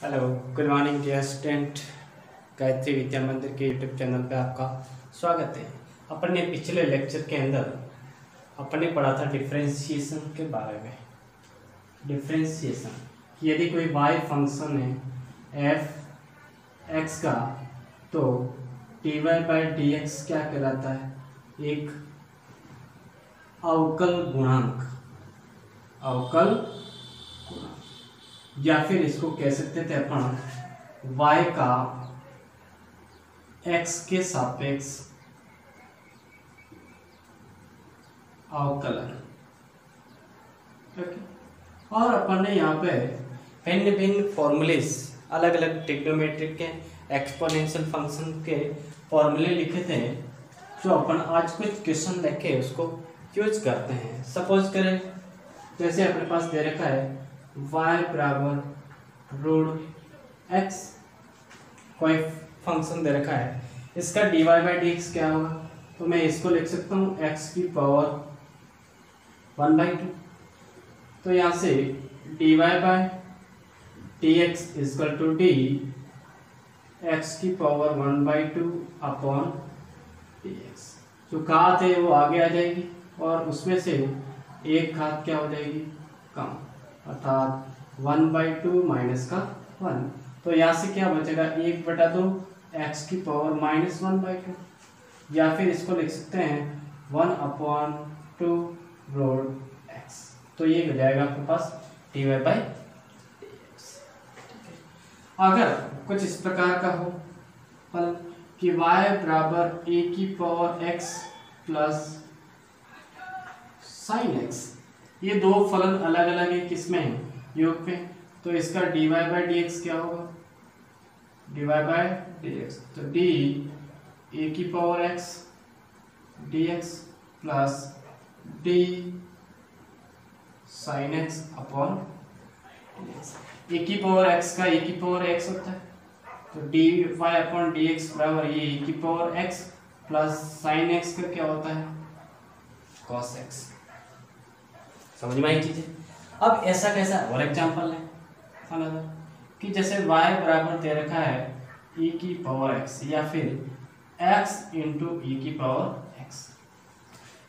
Hello, good morning dear student. Gayatri Vidya Mandir के YouTube channel पे आपका स्वागत है। अपन ने पिछले लेक्चर के अंदर अपन ने पढ़ा था डिफरेंशिएशन के बारे में। डिफरेंशिएशन कि यदि कोई y फंक्शन है f x का, तो dy बाई डी एक्स क्या कहलाता है? एक अवकल गुणांक। अवकल गुणांक, या फिर इसको कह सकते थे अपन y का x के सापेक्ष अवकलन। और अपन ने यहाँ पे भिन्न भिन्न फॉर्मूलेस, अलग अलग ट्रिग्नोमेट्रिक के एक्सपोनेंशियल फंक्शन के फॉर्मूले लिखे थे, जो अपन आज कुछ क्वेश्चन लेके उसको यूज करते हैं। सपोज करें जैसे अपने पास दे रखा है y बराबर रूट x, कोई फंक्शन दे रखा है, इसका dy बाई डी एक्स क्या होगा? तो मैं इसको लिख सकता हूँ x की पावर 1/2। तो यहाँ से dy by D x equal to D X की पावर 1/2 अपॉन डी एक्स। जो घात है वो आगे आ जाएगी और उसमें से एक घात क्या हो जाएगी? कम, अर्थात 1/2 माइनस का 1। तो यहाँ से क्या बचेगा? 1/2 एक्स की पावर माइनस 1/2, या फिर इसको लिख सकते हैं 1/2 रूट एक्स। तो ये हो जाएगा आपके पास d Y by D x. अगर कुछ इस प्रकार का हो फलन कि y बराबर ए की power x plus sine x, ये दो फलन अलग अलग है, किसमें है? योग पे। तो इसका dy बाई डी एक्स क्या होगा? dy बाई डी एक्स, तो d ए की power x d x plus d sine x upon D x. A की पावर x का ए की पावर x होता है, तो dy अपॉन डी एक्स बराबर ये ए की power x plus sign x का क्या होता है? cos x। समझ में आई चीजें? अब ऐसा कैसा और एग्जांपल है कि जैसे y बराबर दे रखा है e की पावर x, या फिर x इंटू e की पावर x।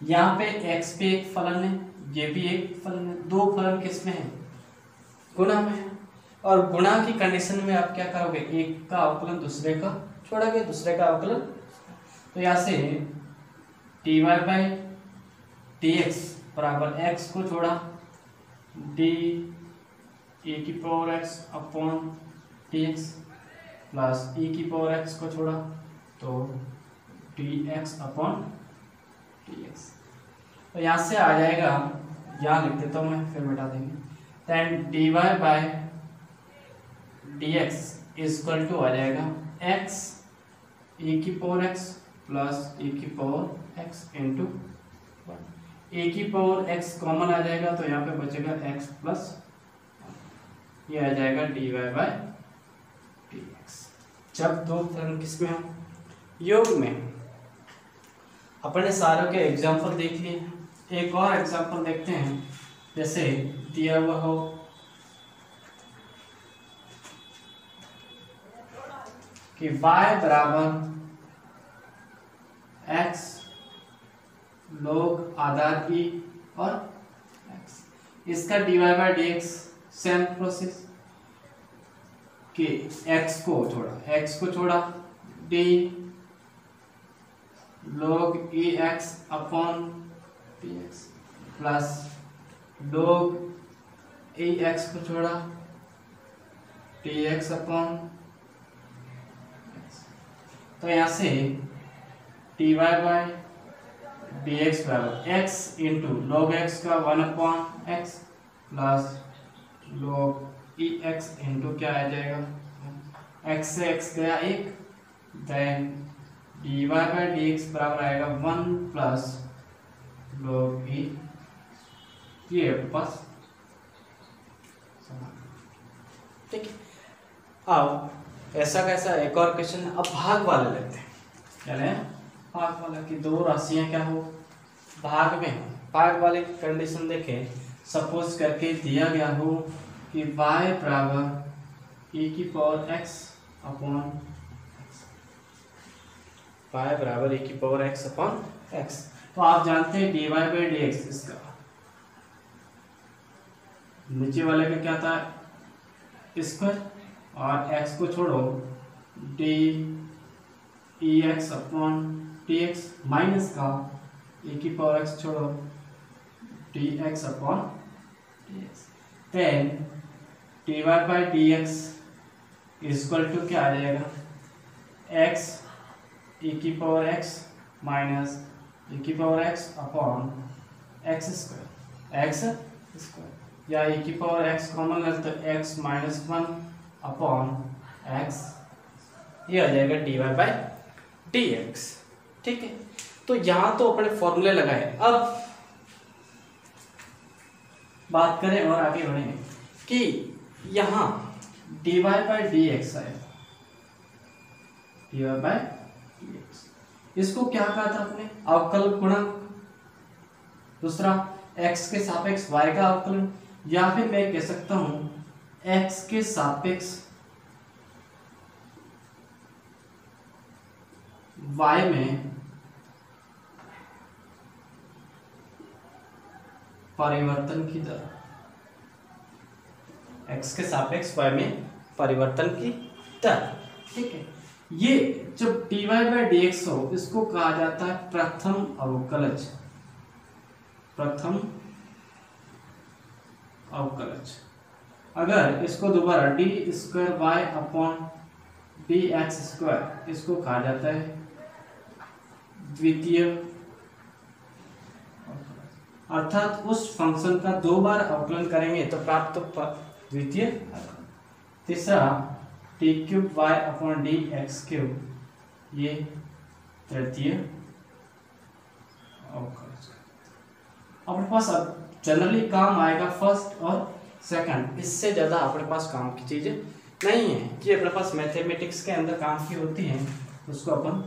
यहाँ पे x पे एक फलन है, ये भी एक फलन है। दो फलन किस में है? गुणा में है। और गुणा की कंडीशन में आप क्या करोगे? एक का अवकलन दूसरे का छोड़ोगे, दूसरे का अवकलन। तो यहाँ से dy बाई डी एक्स बराबर x को छोड़ा d ए की power x upon D x plus e की पावर x को छोड़ा तो dx अपॉन डी एक्स। तो यहाँ से आ जाएगा, यहाँ लिख देता हूँ मैं, फिर मिटा देंगे। Then dy by D x equal to आ जाएगा x ए की पावर x प्लस ए की पावर x इंटू ए की पावर x कॉमन आ जाएगा, तो यहाँ पे बचेगा x प्लस, ये आ जाएगा dy बाई डी एक्स। जब दो फलन किसमें हो? योग में। अपने सारों के एग्जाम्पल देख लिए, एक और एग्जाम्पल देखते हैं। जैसे दिया हुआ हो कि y बराबर x लोग आधार e और x, इसका dy by D x same process कि x को छोड़ा d log e x upon D x plus log e x को छोड़ा dx अपॉन x। तो यहाँ से dy बाई डी एक्स बराबर x इंटू लॉग एक्स का 1/x plus log E X into क्या आ जाएगा? x से x गया 1, then dy by D X बराबर आएगा 1 प्लस लॉग ई, ये आपके पास। ठीक है। अब ऐसा कैसा एक और क्वेश्चन, अब भाग वाले लेते हैं। क्या लें? भाग वाला कि दो राशियां क्या हो? भाग में हो। भाग वाले कंडीशन देखें, सपोज करके दिया गया हो कि y बराबर ई की पावर एक्स अपॉन y बराबर e की पावर x अपॉन x। तो आप जानते हैं dy बाई डी एक्स, इसका नीचे वाले का क्या था स्क्वायर, और x को छोड़ो D E X upon T X, minus का e की पावर x छोड़ो D X upon D X. Then D Y by D X equal to क्या आ जाएगा, x e की पावर x माइनस e की power x upon X square, या e की पावर x कॉमन है तो x माइनस 1 अपॉन x, ये आ जाएगा D Y by D X. ठीक है, तो यहाँ तो अपने फॉर्मूले लगाए। अब बात करें और आगे बढ़ेंगे कि यहाँ d Y by D x है, d Y by D x, इसको क्या कहा था अपने, अवकल गुणक, दूसरा x के सापेक्ष y का अवकलन, या फिर मैं कह सकता हूं x के सापेक्ष y में परिवर्तन की दर, x के सापेक्ष y में परिवर्तन की दर। ठीक है, ये जब dy बाई डी एक्स हो इसको कहा जाता है प्रथम अवकलज, प्रथम अवकलज। अगर इसको दोबारा D square Y upon D X square, इसको कहा जाता है द्वितीय, अर्थात उस फंक्शन का दो बार अवकलन करेंगे तो प्राप्त द्वितीय। तीसरा T cube Y upon D X cube, ये तृतीय अवकलज। अपने पास अब जनरली काम आएगा फर्स्ट और सेकंड, इससे ज़्यादा अपने पास काम की चीज़ें नहीं है कि अपने पास मैथमेटिक्स के अंदर काम की होती हैं, उसको अपन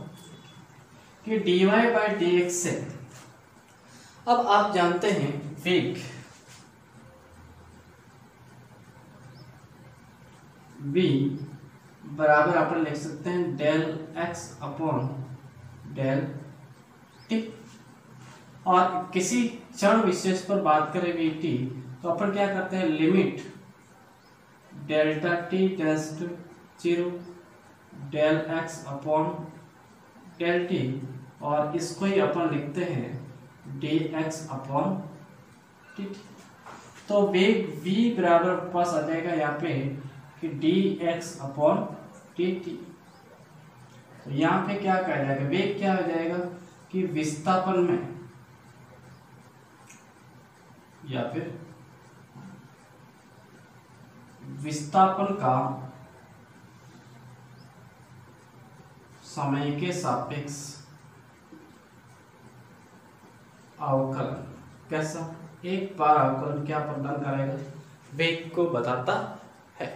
कि D Y by D X से। अब आप जानते हैं वेग v बराबर अपन लिख सकते हैं del x upon del T, और किसी क्षण विशेष पर बात करें वी टी तो अपन क्या करते हैं, limit delta T tends to 0 del x upon del T, और इसको ही अपन लिखते हैं डी एक्स अपॉन टी। तो वेग v बराबर पास आ जाएगा यहाँ पे कि D X upon T T. तो यहाँ पे क्या कहा जाएगा, वेग क्या हो जाएगा कि विस्थापन में या फिर विस्थापन का समय के सापेक्ष अवकलन। कैसा, एक बार अवकलन क्या प्रदान करेगा, वेग को बताता है।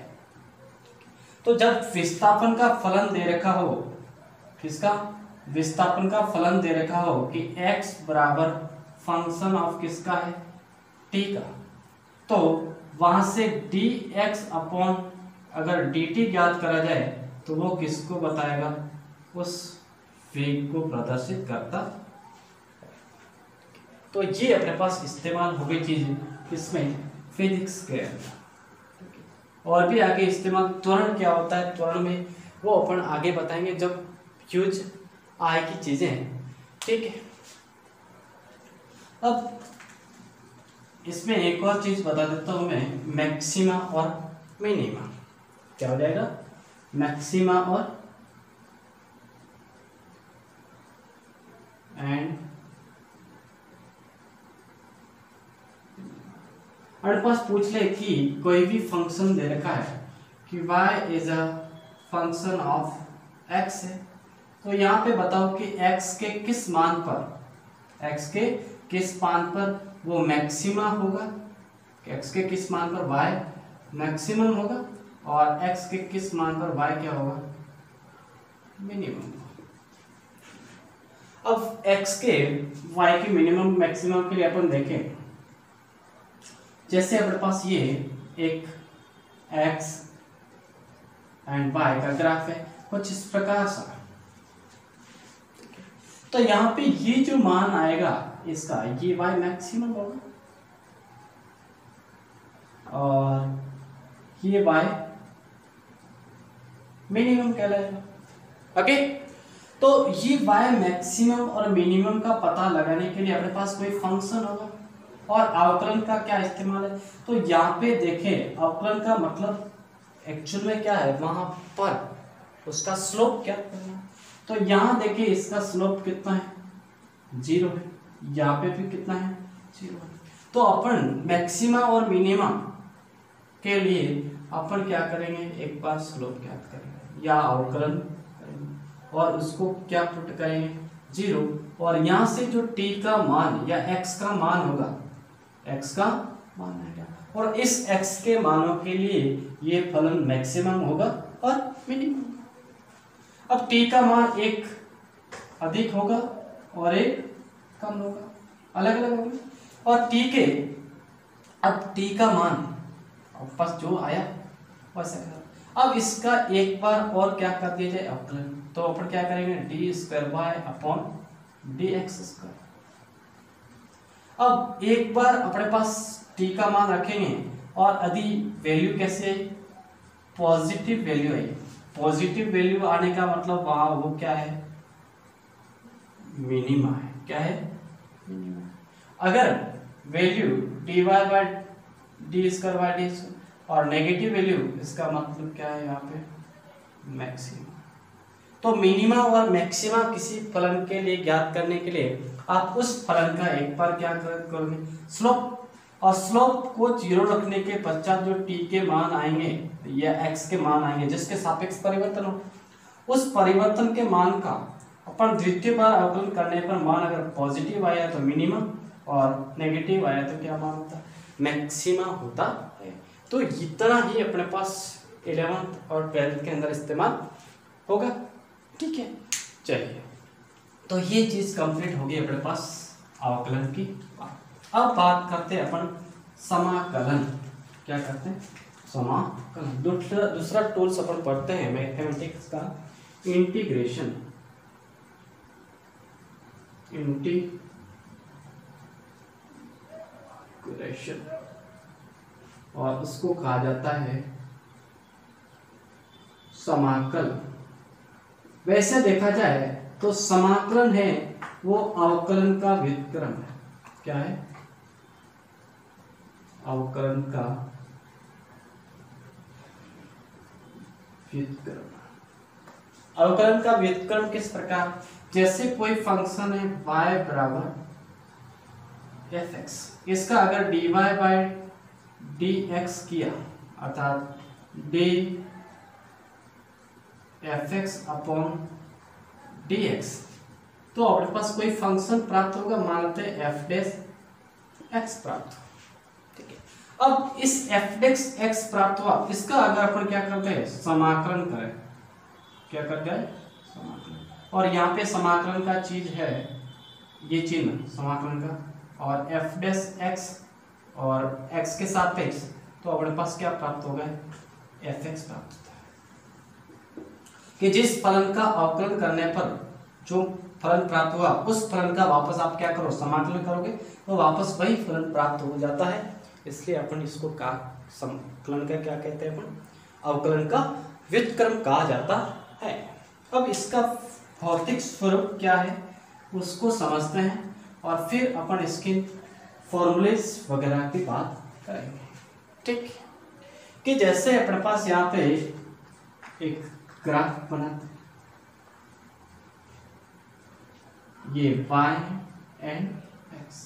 तो जब विस्थापन का फलन दे रखा हो, किसका, विस्थापन का फलन दे रखा हो कि x बराबर फंक्शन ऑफ किसका है, t का, तो वहां से dx अपॉन अगर dt ज्ञात करा जाए तो वो किसको बताएगा, उस वेग को प्रदर्शित करता। तो ये अपने पास इस्तेमाल हो गई चीज इसमें फिजिक्स के अंदर। और भी आगे इस्तेमाल त्वरण क्या होता है, त्वरण में वो अपन आगे बताएंगे जब यूज आएगी चीजें। ठीक है, अब इसमें एक और चीज बता देता हूं मैं, मैक्सिमा और मिनिमा। क्या हो जाएगा, मैक्सिमा और एंड हमारे पास पूछ ले कि कोई भी फंक्शन दे रखा है कि y is a function of x है, तो यहाँ पे बताओ कि x के किस मान पर वो मैक्सिमा होगा, x के किस मान पर y मैक्सिमम होगा, और x के किस मान पर y क्या होगा, मिनिमम। अब x के y के मिनिमम मैक्सिमम के लिए अपन देखें, जैसे अपने पास ये एक x एंड y का ग्राफ है कुछ इस प्रकार सा। तो यहाँ पे ये जो मान आएगा इसका, ये y मैक्सिमम होगा और ये y मिनिमम कहलाएगा। ओके, तो ये y मैक्सिमम और मिनिमम का पता लगाने के लिए अपने पास कोई फंक्शन होगा और अवकलन का क्या इस्तेमाल है। तो यहाँ पे देखें, अवकलन का मतलब एक्चुअल में क्या है, वहां पर उसका स्लोप क्या करना। तो यहाँ देखिए इसका स्लोप कितना है, 0 है, यहाँ पे भी कितना है, 0 है। तो अपन मैक्सिमा और मिनिमा के लिए अपन क्या करेंगे, एक बार स्लोप ज्ञात करेंगे या अवकलन करेंगे और उसको क्या पुट करेंगे, 0, और यहाँ से जो t का मान या x का मान होगा, x का मान आएगा और इस x के मानों के लिए ये फलन मैक्सिमम होगा और मिनिमम। अब t का मान एक अधिक होगा और एक कम होगा, अलग अलग होगा। और t के, अब t का मान बस जो आया वैसा करो। अब इसका एक बार और क्या कर दिया जाए, अवकलन। तो अपन क्या करेंगे, D square Y upon D X square. अब एक बार अपने पास t का मान रखेंगे और यदि वैल्यू कैसे आई, पॉजिटिव वैल्यू आई। पॉजिटिव वैल्यू आने का मतलब वहां वो क्या है, मिनिमा है। क्या है, मिनिमा। अगर value dy by D square by D और नेगेटिव वैल्यू, इसका मतलब क्या है यहाँ पे, मैक्सिमा। तो मिनिमा और मैक्सिमा किसी फलन के लिए ज्ञात करने के लिए आप उस फलन का एक बार क्या करोगे, स्लोप, और स्लोप को 0 रखने के पश्चात जो t के मान आएंगे या x के मान आएंगे जिसके सापेक्ष परिवर्तन हो, उस परिवर्तन के मान का अपन द्वितीय बार अवकलन करने पर मान अगर पॉजिटिव आया तो मिनिमम और नेगेटिव आया तो क्या मान होता है, मैक्सिमा होता है। तो इतना ही अपने पास 11th और 12th के अंदर इस्तेमाल होगा। ठीक है, चलिए, तो ये चीज कंप्लीट होगी अपने पास अवकलन की। अब बात करते हैं अपन समाकलन। क्या करते हैं, समाकलन। दूसरा टूल्स अपन पढ़ते हैं मैथमेटिक्स का, इंटीग्रेशन। और उसको कहा जाता है समाकल। वैसे देखा जाए तो समाकलन है वो अवकलन का व्युत्क्रम है। क्या है, अवकलन का व्युत्क्रम। अवकलन का व्युत्क्रम किस प्रकार, जैसे कोई फंक्शन है y बराबर fx, इसका अगर dy बाय dx किया अर्थात d fx अपॉन dx, तो अपने पास कोई फंक्शन प्राप्त होगा, मानते हैं f डैश x प्राप्त हो। ठीक है, अब इस f डैश x प्राप्त हुआ, इसका अगर अपन क्या करते हैं, समाकलन करें। क्या करते हैं, समाकलन। और यहाँ पे समाकलन का चीज है ये चिन्ह समाकलन का, और f डैश x और x के सापेक्ष, तो अपने पास क्या प्राप्त होगा, fx प्राप्त होता है। कि जिस फलन का अवकलन करने पर जो फलन प्राप्त हुआ उस फलन का वापस आप क्या करो, समाकलन करोगे तो वापस वही फलन प्राप्त हो जाता है। इसलिए अपन इसको का समाकलन का क्या कहते हैं, अपन अवकलन का व्युत्क्रम कहा जाता है। अब इसका भौतिक स्वरूप क्या है उसको समझते हैं और फिर अपन इसके फॉर्मूलेस वगैरह की बात करेंगे। ठीक, कि जैसे अपने पास यहाँ पे एक ग्राफ बनाते हैं, ये y and x,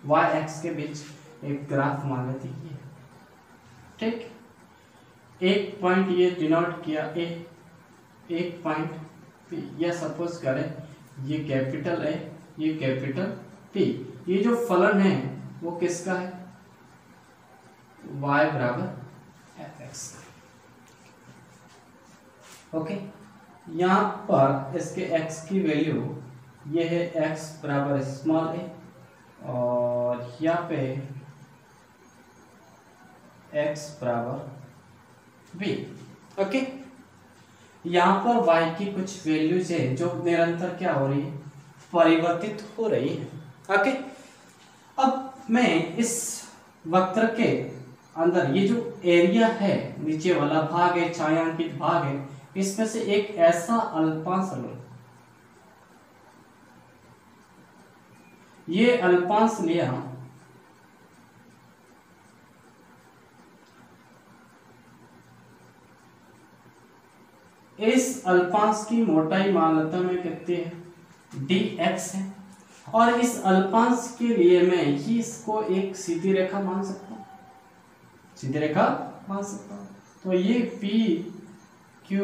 y x के बीच एक ग्राफ मान लेते हैं। ठीक, एक पॉइंट ये डिनोट किया a, एक पॉइंट p, या सपोज करें ये कैपिटल है, ये कैपिटल P। ये जो फलन है वो किसका है, y बराबर fx। ओके, यहाँ पर इसके x की वैल्यू ये है x बराबर स्मॉल a, और यहाँ पे x बराबर b। ओके, यहाँ पर y की कुछ वैल्यूज है जो निरंतर क्या हो रही है, परिवर्तित हो रही है। ओके, अब मैं इस वक्र के अंदर ये जो एरिया है, नीचे वाला भाग है, छायांकित भाग है, इसमें से एक ऐसा अल्पांश लो, ये अल्पांश लिया, इस अल्पांश की मोटाई मान लेता मैं कितनी है, dx है, और इस अल्पांश के लिए मैं ही इसको एक सीधी रेखा मान सकता हूं, सीधी रेखा मान सकता हूं। तो ये p q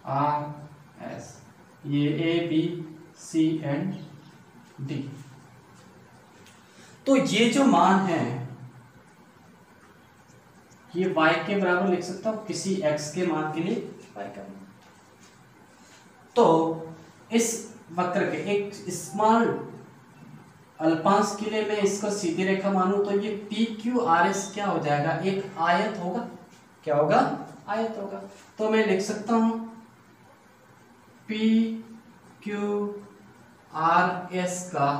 r s, ये a b c and d। तो ये जो मान है ये y के बराबर लिख सकता हूं, किसी x के मान के लिए y का मान। तो इस वक्र के एक स्मॉल अल्पांश के लिए मैं इसको सीधी रेखा मानूं तो ये पी क्यू आर एस क्या हो जाएगा, एक आयत होगा। क्या होगा, आयत होगा। तो मैं लिख सकता हूं पी क्यू आर एस का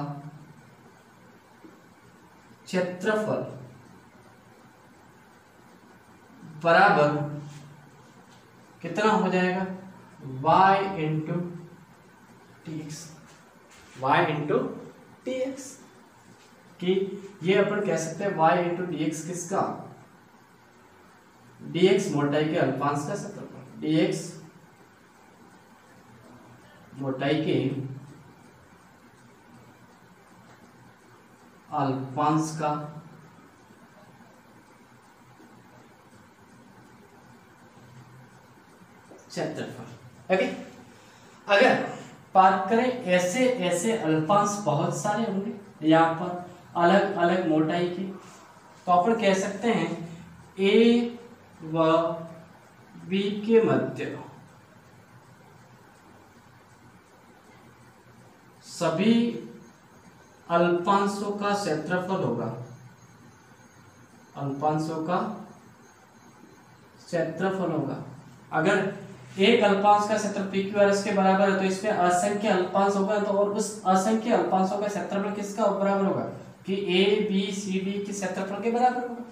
क्षेत्रफल बराबर कितना हो जाएगा, y into T X, Y into T X, कि ये अपन कह सकते हैं y इंटू डी एक्स किसका, dx मोटाई के अल्पांश का क्षेत्रफल, dx मोटाई के अल्पांश का क्षेत्रफल। ओके, अगर बात करें ऐसे ऐसे अल्पांश बहुत सारे होंगे यहाँ पर अलग अलग मोटाई की, तो अपन कह सकते हैं ए व बी के मध्य सभी अल्पांशों का क्षेत्रफल होगा, अल्पांशों का क्षेत्रफल होगा। अगर एक अल्पांश का क्षेत्र पी क्यू आर एस के बराबर है तो इसमें असंख्य अल्पांश होगा, तो और उस असंख्य अल्पांशों का क्षेत्रफल किसका बराबर होगा, कि ए बी सी डी के क्षेत्रफल के बराबर होगा।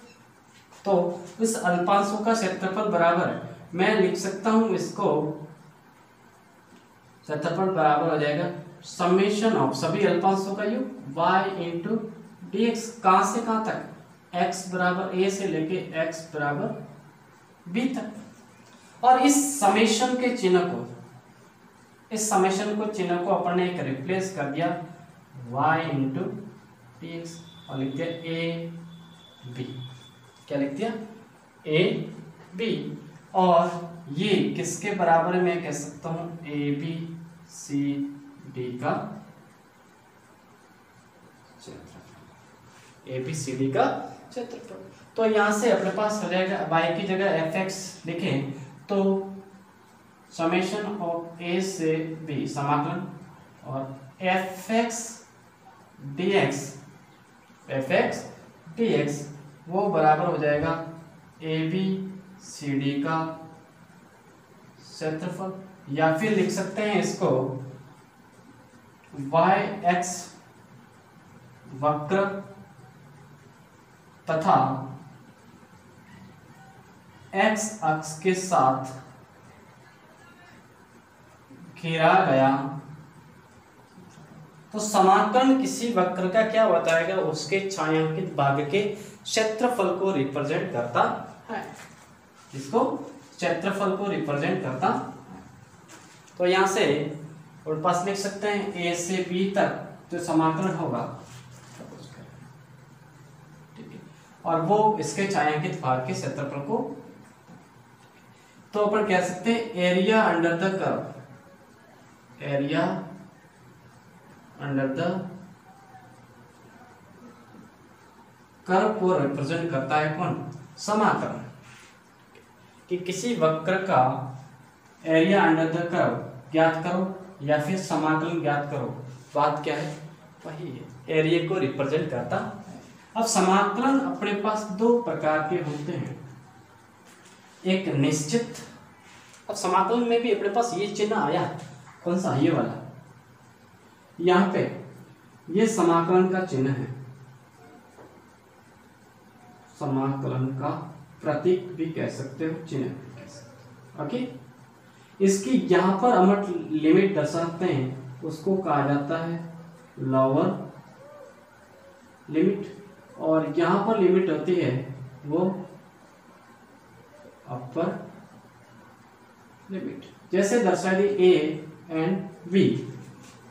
तो इस अल्पांशों का क्षेत्रफल बराबर है, मैं लिख सकता हूं इसको, क्षेत्रफल बराबर हो जाएगा समेशन ऑफ सभी अल्पांशों का योग y इंटू डी एक्स, कहां से कहां तक, x बराबर a से लेके x बराबर b तक। और इस समेशन के चिन्ह को, इस समेशन को चिन्ह को अपन ने एक रिप्लेस कर दिया y इंटू डी एक्स और लिख दिया a b, क्या लिख दिया a b, और ये किसके बराबर है, मैं कह सकता हूं a b c d का क्षेत्रफल, ए बी सी डी का क्षेत्रफल। तो यहां से अपने पास हो जाएगा y की जगह एफ एक्स लिखें तो समेशन ऑफ a से b समाकलन, और F x D x, F x D x वो बराबर हो जाएगा ए बी सी डी का क्षेत्रफल, या फिर लिख सकते हैं इसको y x वक्र तथा x अक्ष के साथ घेरा गया, तो समाकलन किसी वक्र का क्या बताएगा, उसके छायांकित भाग के क्षेत्रफल को रिप्रेजेंट करता है, इसको क्षेत्रफल को रिप्रेजेंट करता है। तो यहां से और पास लिख सकते हैं ए से बी तक जो समाकलन होगा, ठीक है, और वो इसके छायांकित भाग के क्षेत्रफल को, तो अपन कह सकते हैं area under the curve, area under the curve को रिप्रेजेंट करता है कौन, समाकलन, कि किसी वक्र का एरिया अंडर द कर्व ज्ञात करो या फिर समाकलन ज्ञात करो, बात क्या है, वही है, एरिया को रिप्रेजेंट करता है। अब समाकलन अपने पास दो प्रकार के होते हैं, एक निश्चित अब समाकलन में भी अपने पास ये चिन्ह आया, कौन सा, ये वाला, यहाँ पे ये समाकलन का चिन्ह है, समाकलन का प्रतीक भी कह सकते हो, चिन्ह भी कह सकते हो। ओके, इसकी यहाँ पर हम लिमिट दर्शाते हैं, उसको कहा जाता है लोअर लिमिट, और यहाँ पर लिमिट होती है वो अपर लिमिट। जैसे दर्शा दी ए एंड बी,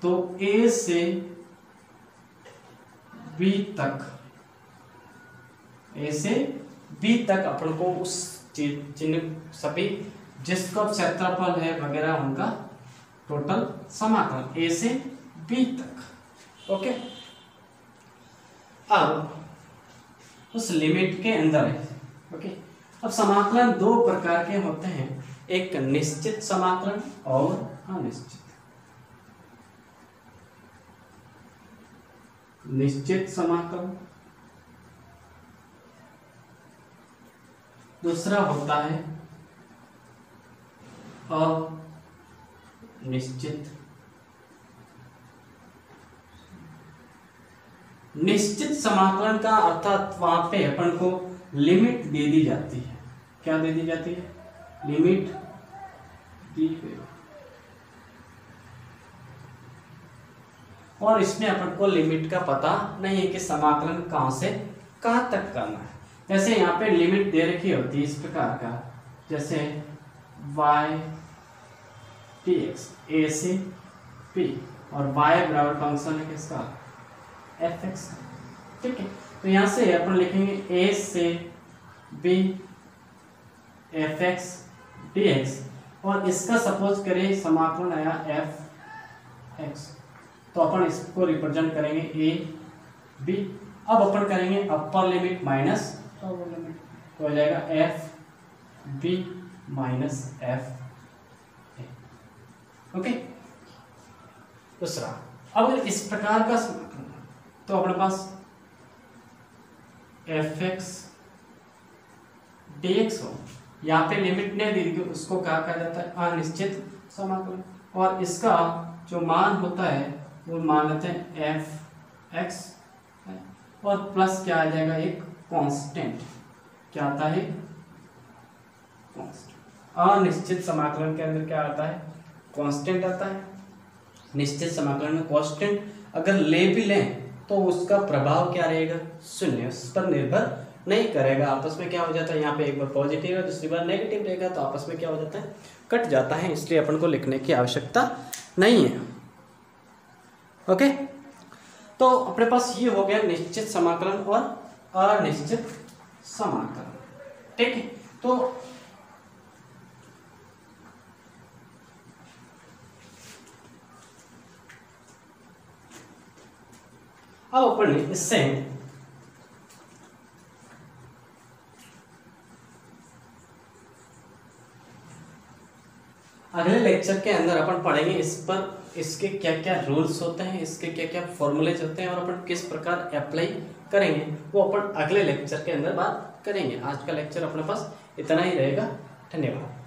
तो ए से बी तक, ए से बी तक अपन को उस चिन्ह सभी जिसका क्षेत्रफल है वगैरह उनका टोटल समाकलन ए से बी तक। ओके, अब उस लिमिट के अंदर है। ओके, अब समाकलन दो प्रकार के होते हैं, एक निश्चित समाकलन और अनिश्चित। निश्चित समाकलन, दूसरा होता है अनिश्चित। निश्चित समाकलन का अर्थात वहां पे अपन को लिमिट दे दी जाती है। क्या दे दी जाती है? लिमिट दी गई, और इसमें अपन को लिमिट का पता नहीं है कि समाकलन कहां से कहां तक करना है। जैसे यहाँ पे लिमिट दे रखी होती है इस प्रकार का, जैसे y dx a से b, और y बराबर फंक्शन है किसका? fx। ठीक है, तो यहाँ से अपन लिखेंगे a से b fx dx, और इसका सपोज करें समाकलन आया fx, तो अपन इसको रिप्रेजेंट करेंगे a b। अब अपन करेंगे upper limit minus lower limit, तो हो जाएगा f b minus f। Okay, दूसरा, अब इस प्रकार का समाकलन तो अपने पास fx dx हो, यहाँ पे लिमिट नहीं दी गई, उसको क्या कहा जाता है? अनिश्चित समाकलन। और इसका जो मान होता है वो मान लेते हैं fx, और प्लस क्या आ जाएगा? एक कांस्टेंट। क्या आता है? कांस्टेंट। अनिश्चित समाकलन के अंदर क्या आता है? कांस्टेंट आता है। निश्चित समाकलन में कांस्टेंट अगर ले भी लें तो उसका प्रभाव क्या रहेगा? शून्य, उस पर निर्भर नहीं करेगा। आपस में क्या हो जाता है? यहाँ पे एक बार पॉजिटिव है, दूसरी बार नेगेटिव रहेगा, तो आपस में क्या हो जाता है? कट जाता है, इसलिए अपन को लिखने की आवश्यकता नहीं है। ओके, तो अपने पास ये हो गया निश्चित समाकलन और अनिश्चित समाकलन। ठीक है, तो अब अपन इससे अगले लेक्चर के अंदर अपन पढ़ेंगे इस पर, इसके क्या क्या रूल्स होते हैं, इसके क्या क्या फॉर्मूलेज होते हैं, और अपन किस प्रकार अप्लाई करेंगे वो अपन अगले लेक्चर के अंदर बात करेंगे। आज का लेक्चर अपने पास इतना ही रहेगा। धन्यवाद।